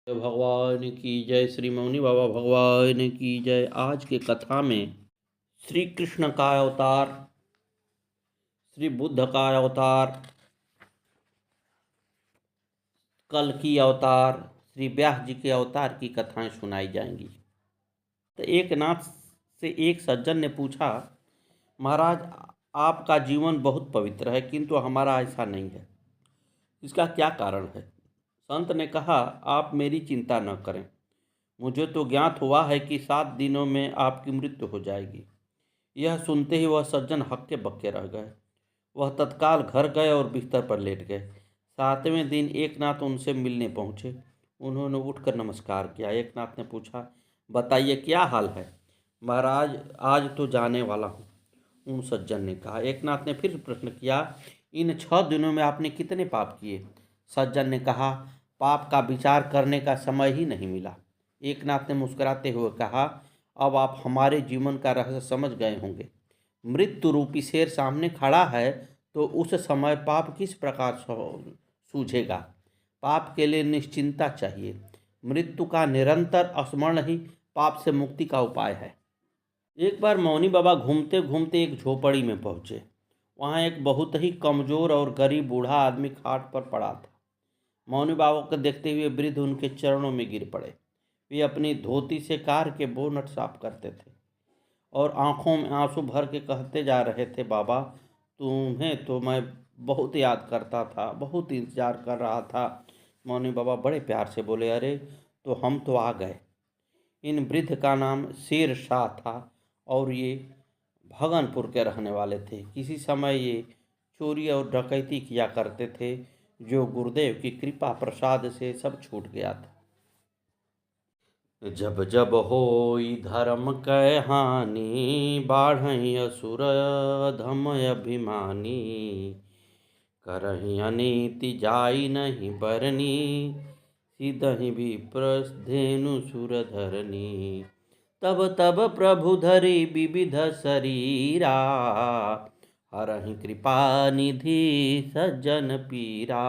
भगवान की जय। श्री मौनी बाबा भगवान की जय। आज के कथा में श्री कृष्ण का अवतार, श्री बुद्ध का अवतार, कल की अवतार, श्री व्यास जी के अवतार की कथाएं सुनाई जाएंगी। तो एक नाथ से एक सज्जन ने पूछा, महाराज आपका जीवन बहुत पवित्र है किंतु हमारा ऐसा नहीं है, इसका क्या कारण है? संत ने कहा, आप मेरी चिंता न करें, मुझे तो ज्ञात हुआ है कि 7 दिनों में आपकी मृत्यु हो जाएगी। यह सुनते ही वह सज्जन हक्के बक्के रह गए। वह तत्काल घर गए और बिस्तर पर लेट गए। 7वें दिन एक नाथ उनसे मिलने पहुँचे। उन्होंने उठकर नमस्कार किया। एक नाथ ने पूछा, बताइए क्या हाल है? महाराज आज तो जाने वाला हूँ, उन सज्जन ने कहा। एक नाथ ने फिर प्रश्न किया, इन 6 दिनों में आपने कितने पाप किए? सज्जन ने कहा, पाप का विचार करने का समय ही नहीं मिला। एक नाथ ने मुस्कुराते हुए कहा, अब आप हमारे जीवन का रहस्य समझ गए होंगे। मृत्यु रूपी शेर सामने खड़ा है तो उस समय पाप किस प्रकार सूझेगा? पाप के लिए निश्चिंता चाहिए। मृत्यु का निरंतर स्मरण ही पाप से मुक्ति का उपाय है। एक बार मौनी बाबा घूमते घूमते एक झोपड़ी में पहुँचे। वहाँ एक बहुत ही कमज़ोर और गरीब बूढ़ा आदमी खाट पर पड़ा था। मौनी बाबा को देखते हुए वृद्ध उनके चरणों में गिर पड़े। वे अपनी धोती से कार के बोनट साफ करते थे और आंखों में आंसू भर के कहते जा रहे थे, बाबा तुम्हें तो मैं बहुत याद करता था, बहुत इंतजार कर रहा था। मौनी बाबा बड़े प्यार से बोले, अरे तो हम तो आ गए। इन वृद्ध का नाम शेर शाह था और ये भगनपुर के रहने वाले थे। किसी समय ये चोरी और डकैती किया करते थे, जो गुरुदेव की कृपा प्रसाद से सब छूट गया था। जब जब होई धर्म कै हानि, बाढ़ई असुर धम अभिमानी। करहि अनीति जाई नहीं बरनी, सिदहि विप्रधेनु सुर धरनी। तब तब प्रभु धरि विविध शरीरा, हरहि कृपा निधि सज्जन पीरा।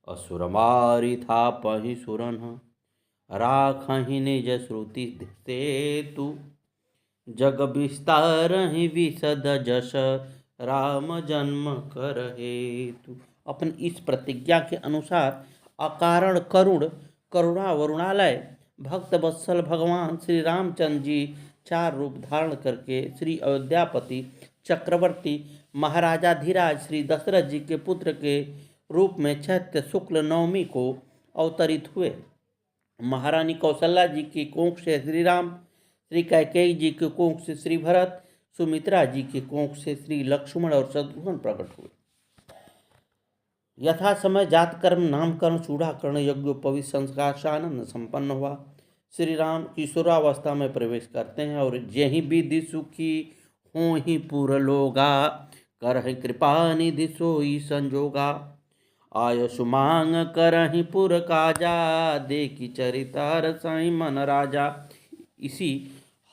असुर मारि थापहि सुरन, राखहि निज श्रुति सेतु। जग विस्तारहि विशद जस, राम जन्म कर हेतु। अपन इस प्रतिज्ञा के अनुसार अकारण करुण करुणा वरुणालय भक्त वत्सल भगवान श्री रामचंद्र जी 4 रूप धारण करके श्री अयोध्यापति चक्रवर्ती महाराजाधिराज श्री दशरथ जी के पुत्र के रूप में चैत्र शुक्ल नवमी को अवतरित हुए। महारानी कौशल्या जी की कोख से श्री राम, श्री कैकेयी जी के कोख से श्री भरत, सुमित्रा जी के कोख से श्री लक्ष्मण और शत्रुघ्न प्रकट हुए। यथा समय जातकर्म नामकरण चूड़ाकरण यज्ञोपवीत संस्कार से आनंद संपन्न हुआ। श्री राम किशोरावस्था में प्रवेश करते हैं और जहि विधि सुखी हो ही पुर लोगा, करहि कृपा निधि सोई संजोगा। आयसु मांग करहि पुर काजा, देखी चरितार साई मन राजा। इसी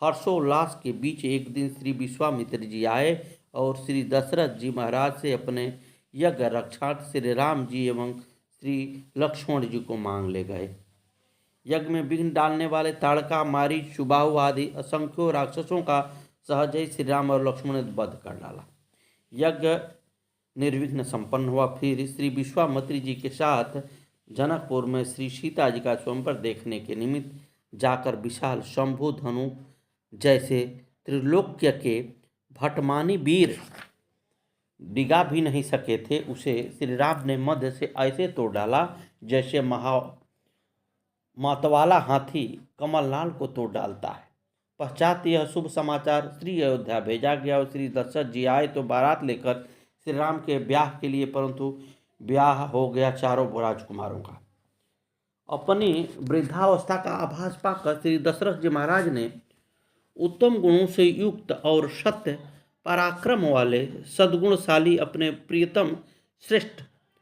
हर्षोल्लास के बीच एक दिन श्री विश्वामित्र जी आए और श्री दशरथ जी महाराज से अपने यज्ञ रक्षार्थ श्री राम जी एवं श्री लक्ष्मण जी को मांग ले गए। यज्ञ में विघ्न डालने वाले ताड़का, मारीच, सुबाहु आदि असंख्यों राक्षसों का सहज ही श्री राम और लक्ष्मण ने वध कर डाला। यज्ञ निर्विघ्न संपन्न हुआ। फिर श्री विश्वामित्र जी के साथ जनकपुर में श्री सीता जी का स्वयंवर देखने के निमित्त जाकर विशाल शंभु धनु जैसे त्रिलोक्य के भटमानी वीर डिगा भी नहीं सके थे, उसे श्री राम ने मध्य से ऐसे तोड़ डाला जैसे मतवाला हाथी कमलनाल को तोड़ डालता है। पश्चात यह शुभ समाचार श्री अयोध्या भेजा गया और श्री दशरथ जी आए तो बारात लेकर श्री राम के ब्याह के लिए, परंतु ब्याह हो गया चारों राजकुमारों का। अपनी वृद्धावस्था का आभास पाकर श्री दशरथ जी महाराज ने उत्तम गुणों से युक्त और सत्य पराक्रम वाले सद्गुणशाली अपने प्रियतम श्रेष्ठ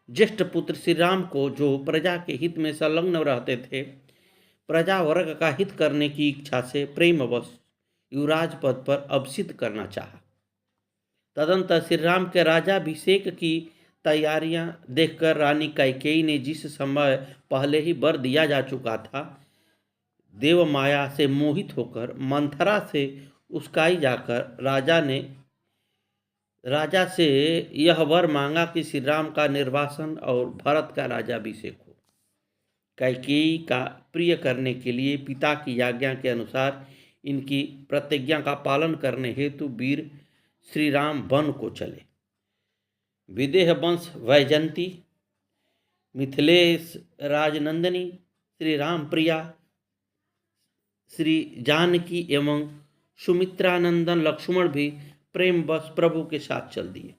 ज्येष्ठ पुत्र श्री राम को, जो प्रजा के हित में संलग्न रहते थे, प्रजा वर्ग का हित करने की इच्छा से प्रेमवश युवराज पद पर अभिषिक्त करना चाहा। तदंतर श्री राम के राजाभिषेक की तैयारियां देखकर रानी कैकेयी ने जिस समय पहले ही वर दिया जा चुका था, देव माया से मोहित होकर मंथरा से उस्काई जाकर राजा से यह वर मांगा कि श्री राम का निर्वासन और भरत का राज्याभिषेक हो। कैकेयी का प्रिय करने के लिए पिता की आज्ञा के अनुसार इनकी प्रतिज्ञा का पालन करने हेतु वीर श्री राम वन को चले। विदेह वंश वैजंती, मिथिलेश राजनंदिनी, श्री राम प्रिया, श्री जानकी एवं सुमित्रानंदन लक्ष्मण भी प्रेम बस प्रभु के साथ चल दिए।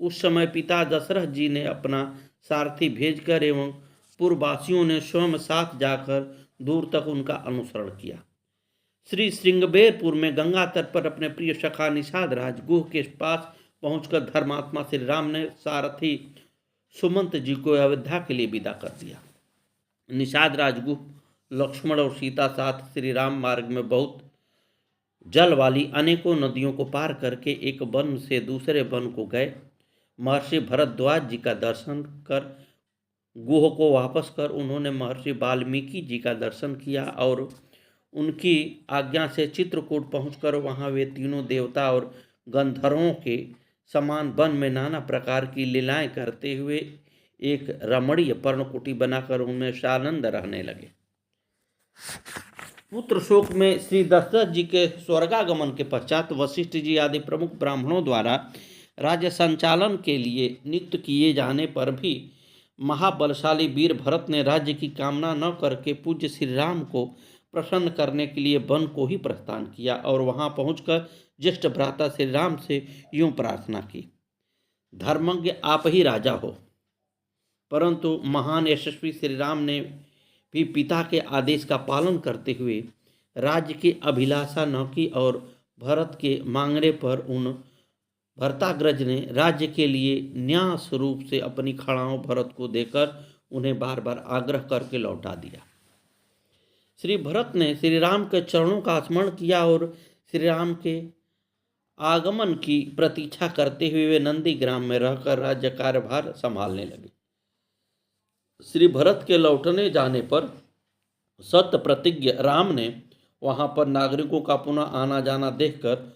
उस समय पिता दशरथ जी ने अपना सारथी भेजकर एवं पूर्ववासियों ने स्वयं साथ जाकर दूर तक उनका अनुसरण किया। श्री श्रृंगबेरपुर में गंगा तट पर अपने प्रिय सखा निषाद राज गुह के पास पहुंचकर धर्मात्मा श्री राम ने सारथी सुमंत जी को अयोध्या के लिए विदा कर दिया। निषाद राज गुह लक्ष्मण और सीता साथ श्री राम मार्ग में बहुत जल वाली अनेकों नदियों को पार करके एक वन से दूसरे वन को गए। महर्षि भरद्वाज जी का दर्शन कर गुह को वापस कर उन्होंने महर्षि वाल्मीकि जी का दर्शन किया और उनकी आज्ञा से चित्रकूट पहुंचकर वहां वे तीनों देवता और गंधर्वों के समान वन में नाना प्रकार की लीलाएं करते हुए एक रमणीय पर्णकुटी बनाकर उनमें सानंद रहने लगे। पुत्र शोक में श्री दशरथ जी के स्वर्गागमन के पश्चात वशिष्ठ जी आदि प्रमुख ब्राह्मणों द्वारा राज्य संचालन के लिए नियुक्त किए जाने पर भी महाबलशाली वीर भरत ने राज्य की कामना न करके पूज्य श्री राम को प्रसन्न करने के लिए वन को ही प्रस्थान किया और वहां पहुंचकर ज्येष्ठ भ्राता श्री राम से यूं प्रार्थना की, धर्मज्ञ आप ही राजा हो। परंतु महान यशस्वी श्री राम ने भी पिता के आदेश का पालन करते हुए राज्य की अभिलाषा न की और भरत के मांगने पर उन भरताग्रज ने राज्य के लिए न्यास रूप से अपनी खड़ाओं भरत को देकर उन्हें बार बार आग्रह करके लौटा दिया। श्री भरत ने श्री राम के चरणों का स्मरण किया और श्री राम के आगमन की प्रतीक्षा करते हुए वे नंदी ग्राम में रहकर राज्य कार्यभार संभालने लगे। श्री भरत के लौटने जाने पर सत्य प्रतिज्ञ राम ने वहां पर नागरिकों का पुनः आना जाना देखकर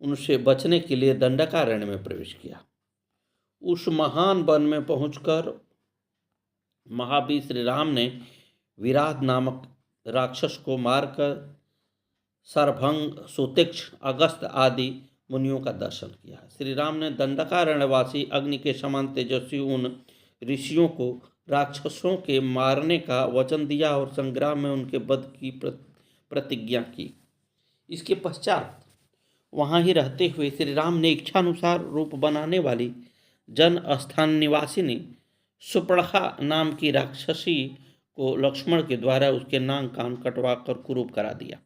उनसे बचने के लिए दंडकारण्य में प्रवेश किया। उस महान वन में पहुंचकर महावीर श्री राम ने विराट नामक राक्षस को मारकर सरभंग, सुतिक्ष, अगस्त आदि मुनियों का दर्शन किया। श्री राम ने दंडकारण्यवासी अग्नि के समान तेजस्वी उन ऋषियों को राक्षसों के मारने का वचन दिया और संग्राम में उनके वध की प्रतिज्ञा की। इसके पश्चात वहां ही रहते हुए श्री राम ने इच्छानुसार रूप बनाने वाली जन स्थान निवासिनी सुपर्णखा नाम की राक्षसी को लक्ष्मण के द्वारा उसके नाक कान कटवा कर कुरूप करा दिया।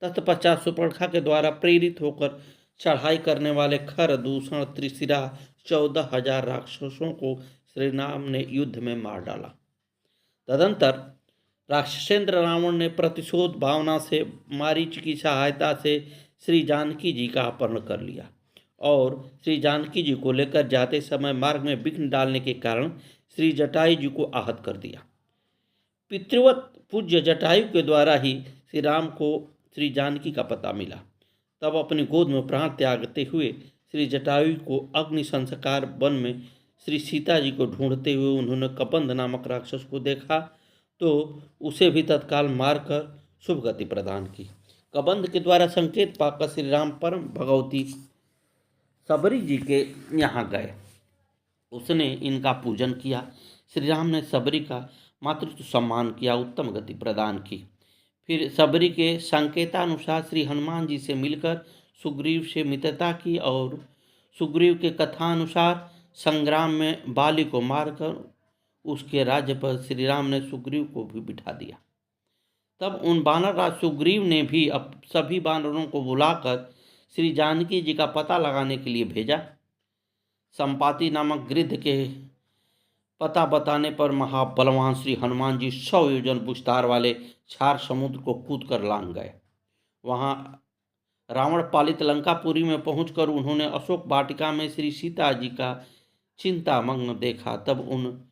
तत्पश्चात सुपर्णखा के द्वारा प्रेरित होकर चढ़ाई करने वाले खर, दूषण, त्रिशिरा 14,000 राक्षसों को श्री राम ने युद्ध में मार डाला। तदंतर राक्षसेंद्र रावण ने प्रतिशोध भावना से मारीच की सहायता से श्री जानकी जी का अपहरण कर लिया और श्री जानकी जी को लेकर जाते समय मार्ग में विघ्न डालने के कारण श्री जटायु जी को आहत कर दिया। पितृवत पूज्य जटायु के द्वारा ही श्री राम को श्री जानकी का पता मिला। तब अपनी गोद में प्राण त्यागते हुए श्री जटायु को अग्नि संस्कार वन में श्री सीता जी को ढूंढते हुए उन्होंने कबंध नामक राक्षस को देखा तो उसे भी तत्काल मारकर शुभ गति प्रदान की। कबंध के द्वारा संकेत पाकर श्री राम परम भगवती सबरी जी के यहाँ गए। उसने इनका पूजन किया। श्री राम ने सबरी का मातृत्व सम्मान किया, उत्तम गति प्रदान की। फिर सबरी के संकेतानुसार श्री हनुमान जी से मिलकर सुग्रीव से मित्रता की और सुग्रीव के कथानुसार संग्राम में बाली को मारकर उसके राज्य पर श्री राम ने सुग्रीव को भी बिठा दिया। तब उन वानर राज सुग्रीव ने भी अब सभी वानरों को बुलाकर श्री जानकी जी का पता लगाने के लिए भेजा। संपाति नामक गिद्ध के पता बताने पर महाबलवान श्री हनुमान जी 100 योजन विस्तार वाले क्षार समुद्र को कूद कर लांग गए। वहां रावण पालित लंकापुरी में पहुंचकर उन्होंने अशोक वाटिका में श्री सीता जी का चिंतामग्न देखा, तब उन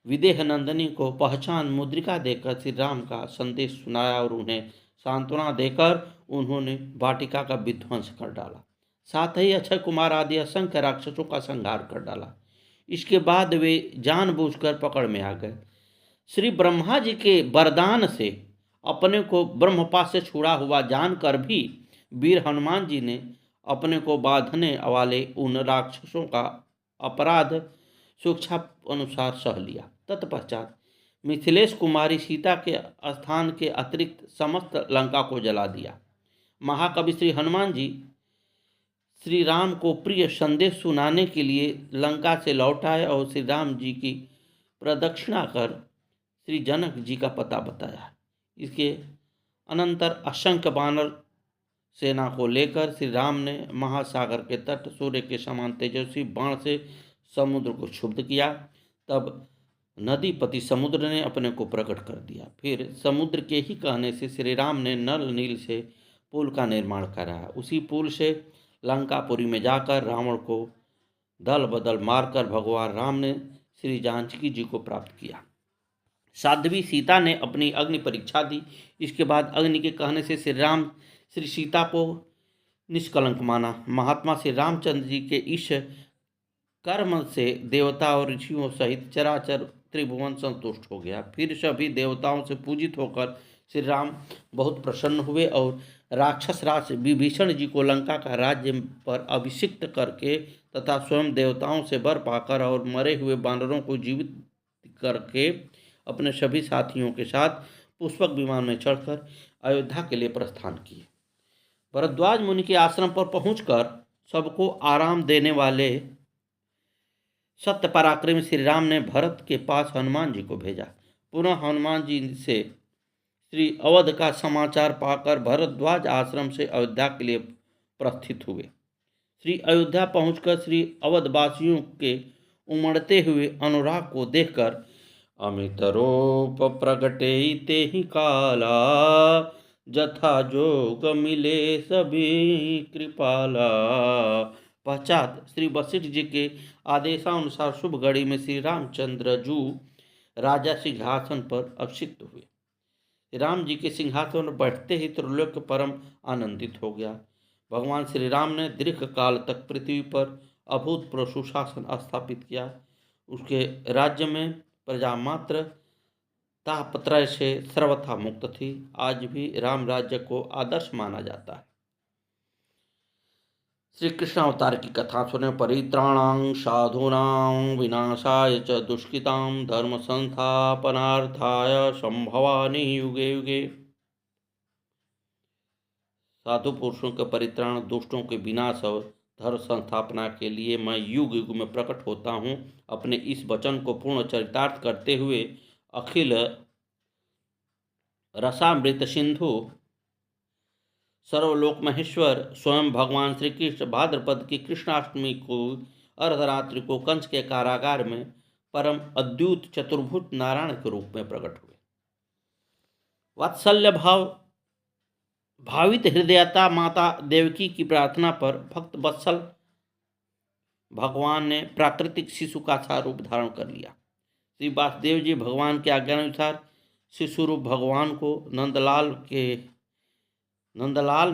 विदेह नंदिनी को पहचान मुद्रिका देकर श्री राम का संदेश सुनाया और उन्हें सांत्वना देकर उन्होंने वाटिका का विध्वंस कर डाला। साथ ही अक्षय कुमार आदि असंख्य राक्षसों का संहार कर डाला। इसके बाद वे जानबूझकर पकड़ में आ गए। श्री ब्रह्मा जी के वरदान से अपने को ब्रह्मपाश से छुड़ा हुआ जानकर भी वीर हनुमान जी ने अपने को बांधने वाले उन राक्षसों का अपराध स्वेच्छा अनुसार सह लिया। तत्पश्चात मिथिलेश कुमारी सीता के स्थान के अतिरिक्त समस्त लंका को जला दिया। महाकवि श्री हनुमान जी श्री राम को प्रिय संदेश सुनाने के लिए लंका से लौट आए और श्री राम जी की प्रदक्षिणा कर श्री जनक जी का पता बताया। इसके अनंतर असंख्य वानर सेना को लेकर श्री राम ने महासागर के तट सूर्य के समान तेजस्वी बाण से समुद्र को क्षुब्ध किया। तब नदीपति समुद्र ने अपने को प्रकट कर दिया। फिर समुद्र के ही कहने से श्री राम ने नल नील से पुल का निर्माण कराया। उसी पुल से लंकापुरी में जाकर रावण को दल बदल मारकर भगवान राम ने श्री जानकी जी को प्राप्त किया। साध्वी सीता ने अपनी अग्नि परीक्षा दी। इसके बाद अग्नि के कहने से श्री राम श्री सीता को निष्कलंक माना। महात्मा श्री रामचंद्र जी के इस कर्म से देवता और ऋषियों सहित चराचर त्रिभुवन संतुष्ट हो गया। फिर सभी देवताओं से पूजित होकर श्री राम बहुत प्रसन्न हुए और राक्षस राज विभीषण जी को लंका का राज्य पर अभिषिक्त करके तथा स्वयं देवताओं से वर पाकर और मरे हुए बानरों को जीवित करके अपने सभी साथियों के साथ पुष्पक विमान में चढ़कर अयोध्या के लिए प्रस्थान किए। भरद्वाज मुनि के आश्रम पर पहुंचकर सबको आराम देने वाले सत्य पराक्रमी श्री राम ने भरत के पास हनुमान जी को भेजा। पुनः हनुमान जी से श्री अवध का समाचार पाकर भरद्वाज आश्रम से अयोध्या के लिए प्रस्थित हुए। श्री अयोध्या पहुंचकर श्री अवधवासियों के उमड़ते हुए अनुराग को देखकर अमित रूप प्रगटे ते ही काला, जथा जोग मिले सभी कृपाला। पश्चात श्री वशिष्ठ जी के आदेशानुसार शुभ घड़ी में श्री रामचंद्र जू राजा सिंहासन पर अभिषिक्त हुए। राम जी के सिंहासन पर बैठते ही त्रिलोक परम आनंदित हो गया। भगवान श्री राम ने दीर्घ काल तक पृथ्वी पर अभूतपूर्व सुशासन स्थापित किया। उसके राज्य में प्रजा मात्र तापत्रय से सर्वथा मुक्त थी। आज भी राम राज्य को आदर्श माना जाता है। श्री कृष्ण अवतार की कथा सुने। परित्राणां साधूनां विनाशाय च दुष्कृतां धर्म संस्थापनार्थाय संभवामि युगे युगे। साधु पुरुषों के परित्राण, दुष्टों के विनाश और धर्म संस्थापना के लिए मैं युग युग में प्रकट होता हूँ। अपने इस वचन को पूर्ण चरितार्थ करते हुए अखिल रसामृत सिंधु सर्वलोक महेश्वर स्वयं भगवान श्री कृष्ण भाद्रपद की कृष्णाष्टमी को अर्धरात्रि को कंस के कारागार में परम अद्भुत चतुर्भुज नारायण के रूप में प्रकट हुए। वात्सल्य भावित हृदयता माता देवकी की प्रार्थना पर भक्त वत्सल भगवान ने प्राकृतिक शिशु का सा रूप धारण कर लिया। श्री वासुदेव जी भगवान के आज्ञानुसार शिशु रूप भगवान को नंदालय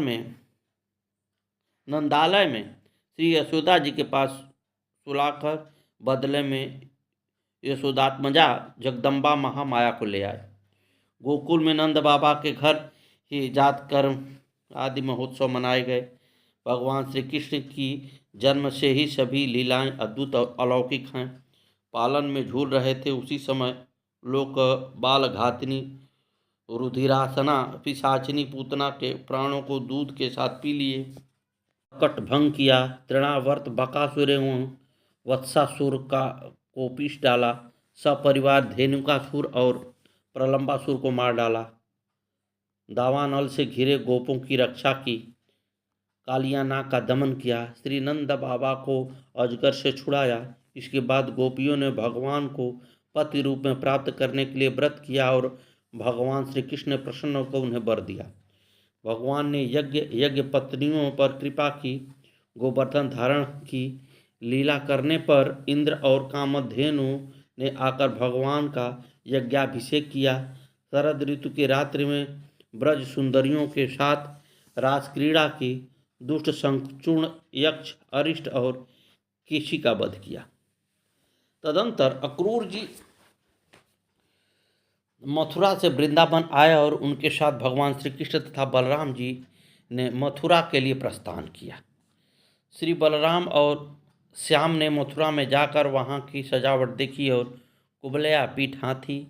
में श्री यशोदा जी के पास सुलाकर बदले में यशोदात्मजा जगदम्बा महामाया को ले आए। गोकुल में नंद बाबा के घर ही जात कर्म आदि महोत्सव मनाए गए। भगवान श्री कृष्ण की जन्म से ही सभी लीलाएं अद्भुत और अलौकिक हैं। पालन में झूल रहे थे उसी समय लोक बाल घातिनी रुधिरासना पिशाचिनी पूतना के प्राणों को दूध के साथ पी लिए, कट भंग किया। तृणावर्त बकासुर एवं वत्सासुर को पीस डाला। सपरिवार धेनुकासुर और प्रलंबासुर को मार डाला। दावानल से घिरे गोपों की रक्षा की। कालियानाग का दमन किया। श्री नंद बाबा को अजगर से छुड़ाया। इसके बाद गोपियों ने भगवान को पति रूप में प्राप्त करने के लिए व्रत किया और भगवान श्री कृष्ण ने प्रसन्न होकर उन्हें वर दिया। भगवान ने यज्ञ पत्नियों पर कृपा की, गोवर्धन धारण की, लीला करने पर इंद्र और कामधेनु ने आकर भगवान का यज्ञाभिषेक किया। शरद ऋतु की रात्रि में ब्रज सुंदरियों के साथ रास क्रीड़ा की। दुष्ट शंखचूर्ण, यक्ष, अरिष्ट और केशी का वध किया। तदंतर अक्रूर जी मथुरा से वृंदावन आए और उनके साथ भगवान श्री कृष्ण तथा बलराम जी ने मथुरा के लिए प्रस्थान किया। श्री बलराम और श्याम ने मथुरा में जाकर वहाँ की सजावट देखी और कुबलया, पीठ हाथी,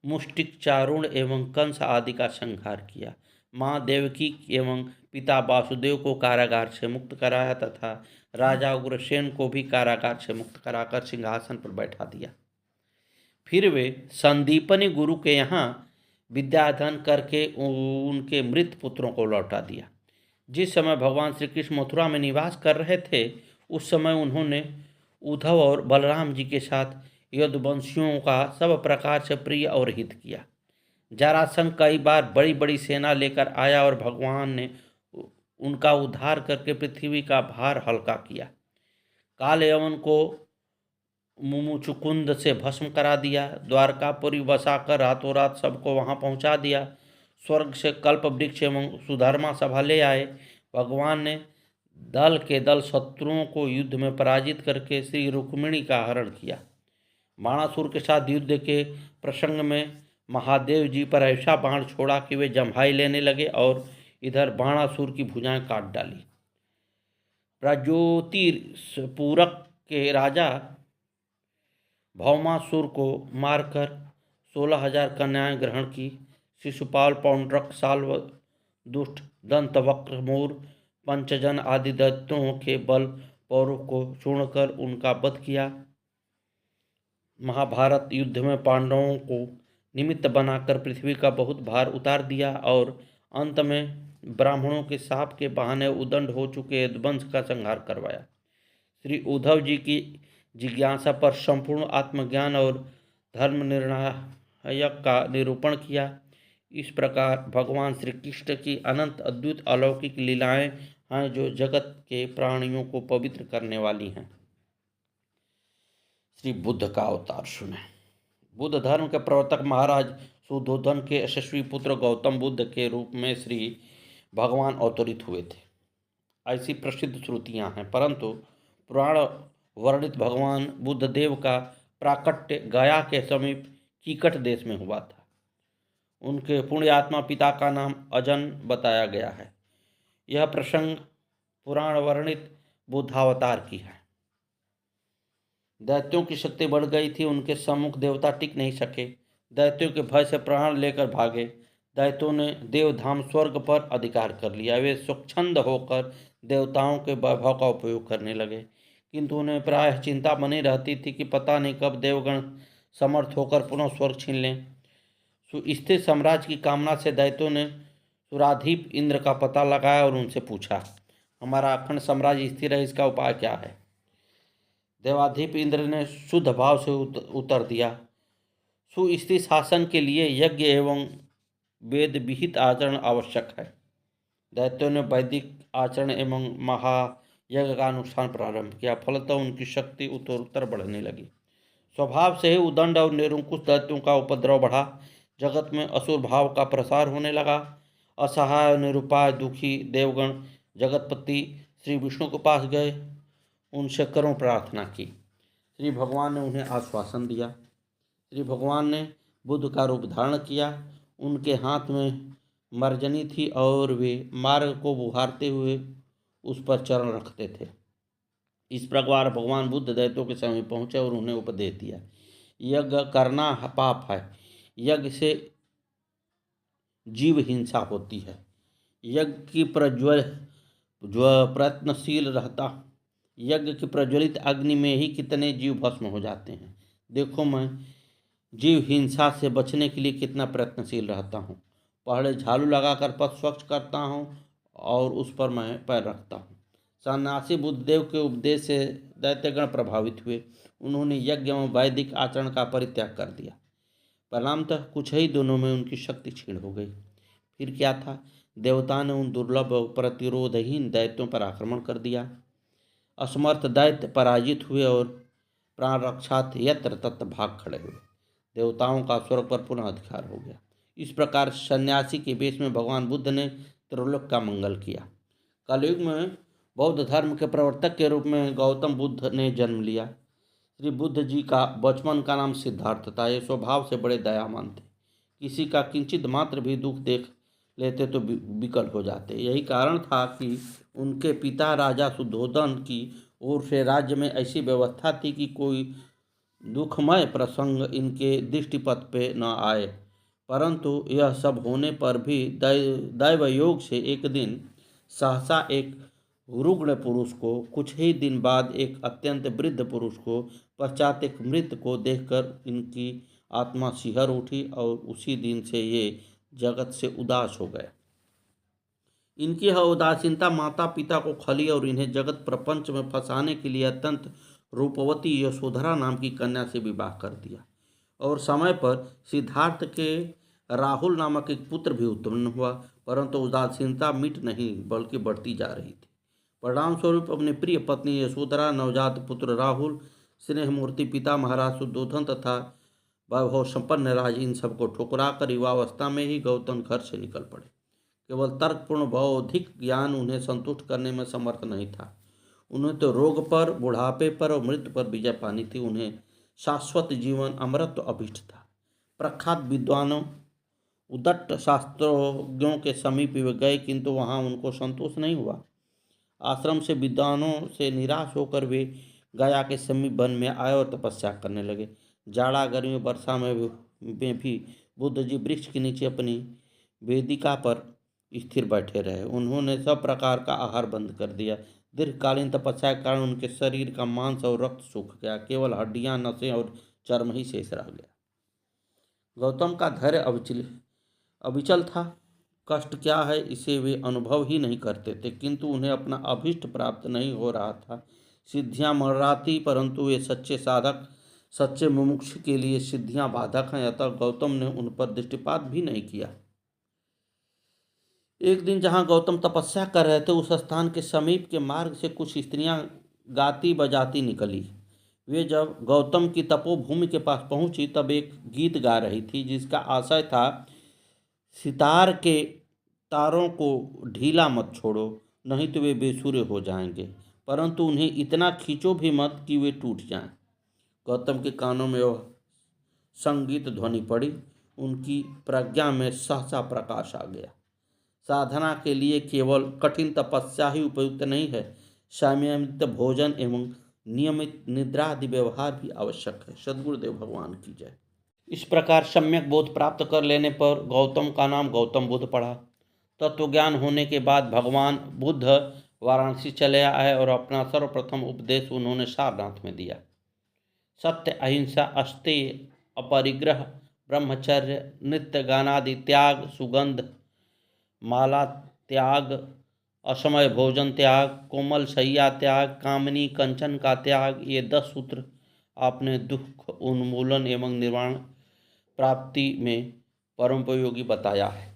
मुष्टिक, चारुण एवं कंस आदि का संहार किया। माँ देवकी एवं पिता वासुदेव को कारागार से मुक्त कराया तथा राजा उग्रसेन को भी कारागार से मुक्त कराकर सिंहासन पर बैठा दिया। फिर वे संदीपनी गुरु के यहाँ विद्याधन करके उनके मृत पुत्रों को लौटा दिया। जिस समय भगवान श्री कृष्ण मथुरा में निवास कर रहे थे, उस समय उन्होंने उद्धव और बलराम जी के साथ यदुवंशियों का सब प्रकार से प्रिय और हित किया। जरासंध कई बार बड़ी बड़ी सेना लेकर आया और भगवान ने उनका उद्धार करके पृथ्वी का भार हल्का किया। काल यवन को मुमुचुकुंद से भस्म करा दिया। द्वारकापुरी बसाकर रातों रात सबको वहां पहुंचा दिया। स्वर्ग से कल्प वृक्ष एवं सुधर्मा सभा ले आए। भगवान ने दल के दल शत्रुओं को युद्ध में पराजित करके श्री रुक्मिणी का हरण किया। बाणासुर के साथ युद्ध के प्रसंग में महादेव जी पर ऐसा बाण छोड़ा कि वे जम्हाई लेने लगे और इधर बाणासुर की भुजाएं काट डाली। प्रज्योतिपूरक के राजा भौमासुर को मारकर 16,000 कन्याएं ग्रहण की। शिशुपाल, पौंड्रक, साल्व, दुष्ट, दंतवक्र, मूर, पंचजन आदि दैत्यों के बल पौरों को चूर्ण कर उनका वध किया। महाभारत युद्ध में पांडवों को निमित्त बनाकर पृथ्वी का बहुत भार उतार दिया और अंत में ब्राह्मणों के शाप के बहाने उदंड हो चुके यदुवंश का संहार करवाया। श्री उद्धव जी की जिज्ञासा पर संपूर्ण आत्मज्ञान और धर्म निर्णायक का निरूपण किया। इस प्रकार भगवान श्री कृष्ण की अनंत अद्भुत अलौकिक लीलाएं हैं जो जगत के प्राणियों को पवित्र करने वाली हैं। श्री बुद्ध का अवतार सुने। बुद्ध धर्म के प्रवर्तक महाराज सुद्धोधन के यशस्वी पुत्र गौतम बुद्ध के रूप में श्री भगवान अवतरित हुए थे, ऐसी प्रसिद्ध श्रुतियां हैं। परंतु पुराण वर्णित भगवान बुद्धदेव का प्राकट्य गया के समीप कीकट देश में हुआ था। उनके पुण्यात्मा पिता का नाम अजन बताया गया है। यह प्रसंग पुराण वर्णित बुद्धावतार की है। दैत्यों की शक्ति बढ़ गई थी, उनके सम्मुख देवता टिक नहीं सके। दैत्यों के भय से प्राण लेकर भागे। दैत्यों ने देवधाम स्वर्ग पर अधिकार कर लिया। वे स्वच्छंद होकर देवताओं के वैभव का उपयोग करने लगे, किंतु उन्हें प्रायः चिंता बनी रहती थी कि पता नहीं कब देवगण समर्थ होकर पुनः स्वर्ग छीन लें। सुस्थिर साम्राज्य की कामना से दैत्यों ने सुराधीप इंद्र का पता लगाया और उनसे पूछा, हमारा अखंड साम्राज्य स्थिर है, इसका उपाय क्या है? देवाधीप इंद्र ने शुद्ध भाव से उत्तर दिया, सुस्थिर शासन के लिए यज्ञ एवं वेद विहित आचरण आवश्यक है। दैत्यों ने वैदिक आचरण एवं महायज्ञ का अनुष्ठान प्रारंभ किया। फलतः उनकी शक्ति उत्तरोत्तर बढ़ने लगी। स्वभाव से ही उदंड और निरंकुश दैत्यों का उपद्रव बढ़ा। जगत में असुर भाव का प्रसार होने लगा। असहाय, निरुपाय, दुखी देवगण जगतपति श्री विष्णु के पास गए, उनसे करुण प्रार्थना की। श्री भगवान ने उन्हें आश्वासन दिया। श्री भगवान ने बुद्ध का रूप धारण किया। उनके हाथ में मर्जनी थी और वे मार्ग को बुहारते हुए उस पर चरण रखते थे। इस प्रकार भगवान बुद्ध दैत्यों के समीप पहुँचे और उन्हें उपदेश दिया, यज्ञ करना पाप है। यज्ञ से जीव हिंसा होती है। यज्ञ की प्रयत्नशील रहता यज्ञ की प्रज्वलित अग्नि में ही कितने जीव भस्म हो जाते हैं। देखो, मैं जीव हिंसा से बचने के लिए कितना प्रयत्नशील रहता हूँ। पहले झाड़ू लगाकर पथ स्वच्छ करता हूँ और उस पर मैं पैर रखता हूँ। सन्यासी बुद्धदेव के उपदेश से दैत्यगण प्रभावित हुए। उन्होंने यज्ञ एवं वैदिक आचरण का परित्याग कर दिया। परिणामतः कुछ ही दिनों में उनकी शक्ति क्षीण हो गई। फिर क्या था? देवता ने उन दुर्लभ और प्रतिरोधहीन दैत्यों पर आक्रमण कर दिया। असमर्थ दैत्य पराजित हुए और प्राण रक्षार्थ यत्र तत्र भाग खड़े हुए। देवताओं का स्वर्ग पर पुनः अधिकार हो गया। इस प्रकार सन्यासी के वेश में भगवान बुद्ध ने त्रिलोक का मंगल किया। कलयुग में बौद्ध धर्म के प्रवर्तक के रूप में गौतम बुद्ध ने जन्म लिया। श्री बुद्ध जी का बचपन का नाम सिद्धार्थ था। ये स्वभाव से बड़े दयावान थे। किसी का किंचित मात्र भी दुख देख लेते तो विकल हो जाते। यही कारण था कि उनके पिता राजा शुद्धोधन की ओर से राज्य में ऐसी व्यवस्था थी कि कोई दुखमय प्रसंग इनके दृष्टिपथ पे न आए। परंतु यह सब होने पर भी दैव योग से एक दिन सहसा एक रुग्ण पुरुष को, कुछ ही दिन बाद एक अत्यंत वृद्ध पुरुष को, पश्चात एक मृत को देखकर इनकी आत्मा सिहर उठी और उसी दिन से ये जगत से उदास हो गए। इनकी यह उदासीनता माता पिता को खली और इन्हें जगत प्रपंच में फंसाने के लिए अत्यंत रूपवती यशोधरा नाम की कन्या से विवाह कर दिया और समय पर सिद्धार्थ के राहुल नामक एक पुत्र भी उत्पन्न हुआ। परंतु उदासीनता मिट नहीं बल्कि बढ़ती जा रही थी। परिणाम स्वरूप अपनी प्रिय पत्नी यशोधरा, नवजात पुत्र राहुल, स्नेह मूर्ति पिता महाराज शुद्धोधन तथा वैभव संपन्न राज, इन सबको ठुकरा कर युवावस्था में ही गौतम घर से निकल पड़े। केवल तर्कपूर्ण बौद्धिक ज्ञान उन्हें संतुष्ट करने में समर्थ नहीं था। उन्हें तो रोग पर, बुढ़ापे पर और मृत्यु पर विजय पानी थी। उन्हें शाश्वत जीवन, अमरत्व अभीष्ट था। प्रख्यात विद्वानों, उद्दट शास्त्रज्ञों के समीप वे गए, किंतु वहां उनको संतोष नहीं हुआ। आश्रम से विद्वानों से निराश होकर वे गया के समीप वन में आए और तपस्या करने लगे। जाड़ा, गर्मी, वर्षा में भी बुद्ध जी वृक्ष के नीचे अपनी वेदिका पर स्थिर बैठे रहे। उन्होंने सब प्रकार का आहार बंद कर दिया। दीर्घकालीन तपस्या के कारण उनके शरीर का मांस और रक्त सूख गया। केवल हड्डियां, नसें और चर्म ही शेष रह गया। गौतम का धैर्य अविचल था। कष्ट क्या है इसे वे अनुभव ही नहीं करते थे, किंतु उन्हें अपना अभीष्ट प्राप्त नहीं हो रहा था। सिद्धियां मंडराती, परंतु वे सच्चे साधक, सच्चे मुमुक्षु के लिए सिद्धियां बाधक हैं। अतः गौतम ने उन पर दृष्टिपात भी नहीं किया। एक दिन जहाँ गौतम तपस्या कर रहे थे, उस स्थान के समीप के मार्ग से कुछ स्त्रियां गाती बजाती निकली। वे जब गौतम की तपोभूमि के पास पहुंची तब एक गीत गा रही थी, जिसका आशय था, सितार के तारों को ढीला मत छोड़ो, नहीं तो वे बेसुरे हो जाएंगे, परंतु उन्हें इतना खींचो भी मत कि वे टूट जाएं। गौतम के कानों में वह संगीत ध्वनि पड़ी। उनकी प्रज्ञा में सहसा प्रकाश आ गया। साधना के लिए केवल कठिन तपस्या ही उपयुक्त नहीं है, संयमित भोजन एवं नियमित निद्रा आदि व्यवहार भी आवश्यक है। सद्गुरुदेव भगवान की जय। इस प्रकार सम्यक बोध प्राप्त कर लेने पर गौतम का नाम गौतम बुद्ध पड़ा। तत्वज्ञान होने के बाद भगवान बुद्ध वाराणसी चले आए और अपना सर्वप्रथम उपदेश उन्होंने सारनाथ में दिया। सत्य, अहिंसा, अस्तेय, अपरिग्रह, ब्रह्मचर्य, नृत्य गानादि त्याग, सुगंध माला त्याग, असमय भोजन त्याग, कोमल शैया त्याग, कामनी कंचन का त्याग, ये 10 सूत्र आपने दुख उन्मूलन एवं निर्वाण प्राप्ति में परमोपयोगी बताया है।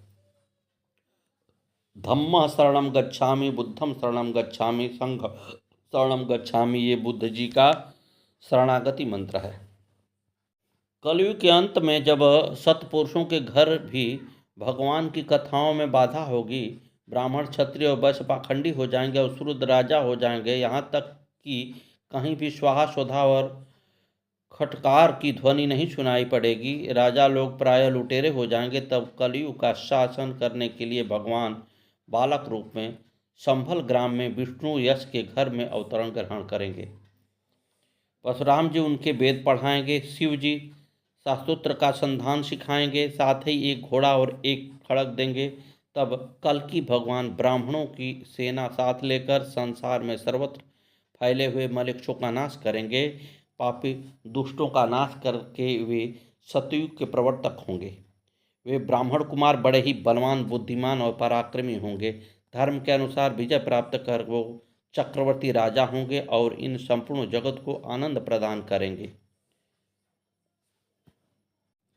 धम्मः शरणं गच्छामि, बुद्धं शरणं गच्छामि, संघं शरणं गच्छामि, ये बुद्ध जी का शरणागति मंत्र है। कलयुग के अंत में जब सत्पुरुषों के घर भी भगवान की कथाओं में बाधा होगी, ब्राह्मण, क्षत्रिय और वैश्य पाखंडी हो जाएंगे और शूद्र राजा हो जाएंगे, यहाँ तक कि कहीं भी स्वाहा स्वधा और खटकार की ध्वनि नहीं सुनाई पड़ेगी, राजा लोग प्रायः लुटेरे हो जाएंगे, तब कलयुग का शासन करने के लिए भगवान बालक रूप में संभल ग्राम में विष्णु यश के घर में अवतरण ग्रहण करेंगे। परशुराम जी उनके वेद पढ़ाएंगे, शिव जी शास्त्रोत्र का संधान सिखाएंगे, साथ ही एक घोड़ा और एक खड़ग देंगे। तब कल्कि भगवान ब्राह्मणों की सेना साथ लेकर संसार में सर्वत्र फैले हुए मलेच्छों का नाश करेंगे। पापी दुष्टों का नाश करके वे सतयुग के प्रवर्तक होंगे। वे ब्राह्मण कुमार बड़े ही बलवान, बुद्धिमान और पराक्रमी होंगे। धर्म के अनुसार विजय प्राप्त कर वो चक्रवर्ती राजा होंगे और इन संपूर्ण जगत को आनंद प्रदान करेंगे।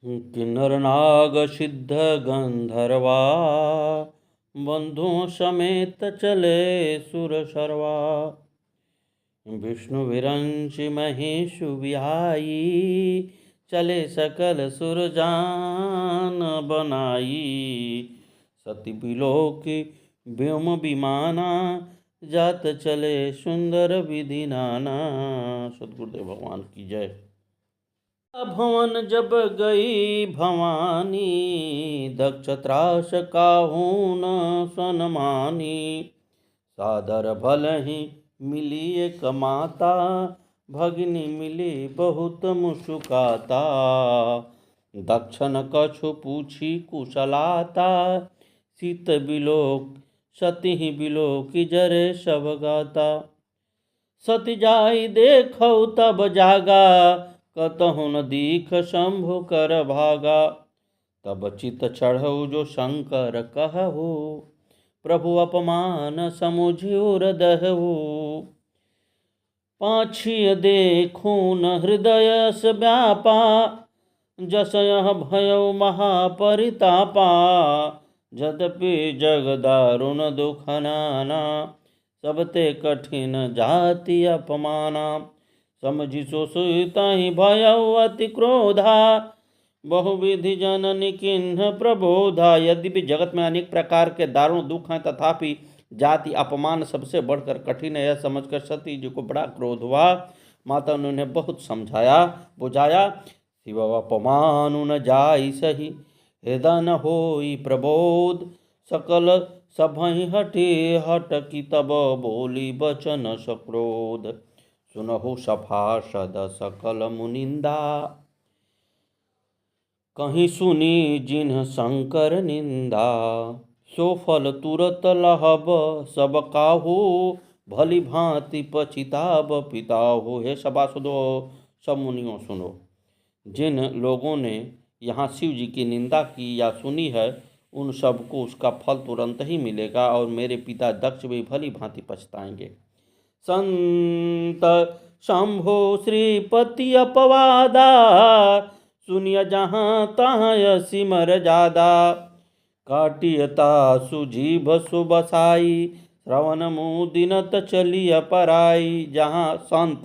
किन्नर नाग सिद्ध गंधर्वा, बंधुओं समेत चले सुर सर्वा, विष्णु विरंचि महेशु विहाई, चले सकल सुरजान बनाई। सती बिलोकी व्योम विमाना, जात चले सुंदर विधि नाना। सद्गुरुदेव भगवान की जय। भवन जब गई भवानी, दक्ष त्रास काहू न सनमानी। सादर भलहि मिली एक माता, भगिनी मिली बहुत मुस्काता। दक्षन कछु पूछी कुशलाता, सीत बिलोक सती बिलोकी जरे सब गाता। सती जाई देखौ तब जागा, कतहु न दीख शंभु कर भागा। तब चित चढ़ौ जो शंकर कहु, प्रभु अपमान समुझि उरदहु। पाछिय देखूं न हृदय से व्यापा, जस यह भयौ महापरितापा। यद्यपि जग दारुण दुख नाना, सबते कठिन जाति अपमाना। समझि सो सुताहि भयौ अति क्रोधा, बहुविधि जननी किन्ह प्रबोधा। यद्यपि जगत में अनेक प्रकार के दारुण दुख हैं, तथापि जाति अपमान सबसे बढ़कर कठिन है, यह समझकर सती जी को बड़ा क्रोध हुआ। माता ने उन्हें बहुत समझाया बुझाया। शिव अपमानु न जाई सही, हृदय न होई प्रबोध। सकल सभहि हटे हटकी, तब बोली बचन सक्रोध। सुनहु सभासद सकल मुनिंदा, कहीं सुनी जिन्ह शंकर निंदा। सो फल तुरत लहब सब काहू, भली भांति पछिताब पिताहु। हे सभासदो सब मुनियों सुनो, जिन लोगों ने यहाँ शिव जी की निंदा की या सुनी है, उन सबको उसका फल तुरंत ही मिलेगा और मेरे पिता दक्ष भी भली भांति पछताएंगे। संत शंभो श्रीपति अपवादा, सुनिय जहाँ तहाँ सिमर जादा। काटियता सुजीभ सुबसाई, श्रवण मुदिनत चलिय पराई। जहाँ संत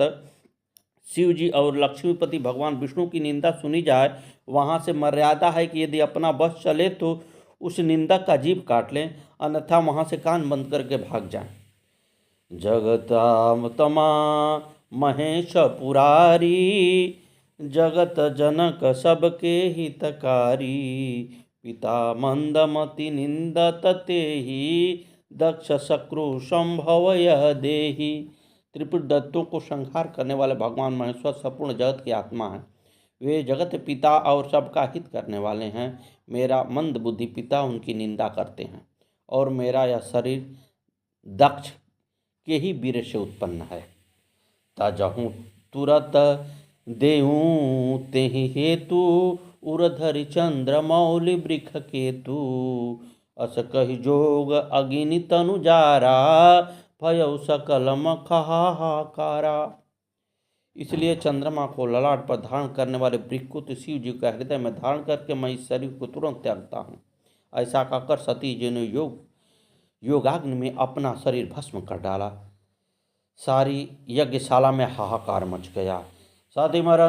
शिव जी और लक्ष्मीपति भगवान विष्णु की निंदा सुनी जाए, वहाँ से मर्यादा है कि यदि अपना बस चले तो उस निंदक का जीभ काट लें, अन्यथा वहाँ से कान बंद करके भाग जाएं। जगता तमा महेश पुरारी, जगत जनक सबके हितकारी। पिता मंदमति निंदत तेहि, दक्ष शक्रु संभव यह देहि। त्रिपुर दत्तों को संहार करने वाले भगवान महेश्वर संपूर्ण जगत की आत्मा हैं। वे जगत पिता और सबका हित करने वाले हैं। मेरा मंद बुद्धि पिता उनकी निंदा करते हैं और मेरा यह शरीर दक्ष के ही वीर से उत्पन्न है। तजहूँ तुरत देऊँ तेहि हेतु, उरधरि चंद्र मौलि वृख केतु। अस कहि जोग अगिनि तनु जारा, भयउ सकल मख हाहाकारा। इसलिए चंद्रमा को ललाट पर धारण करने वाले वृक्कुत शिव जी का हृदय में धारण करके मैं इस शरीर को तुरंत त्यागता हूँ। ऐसा कहकर सती जी ने योगाग्नि में अपना शरीर भस्म कर डाला। सारी यज्ञशाला में हाहाकार मच गया। साथी महाराज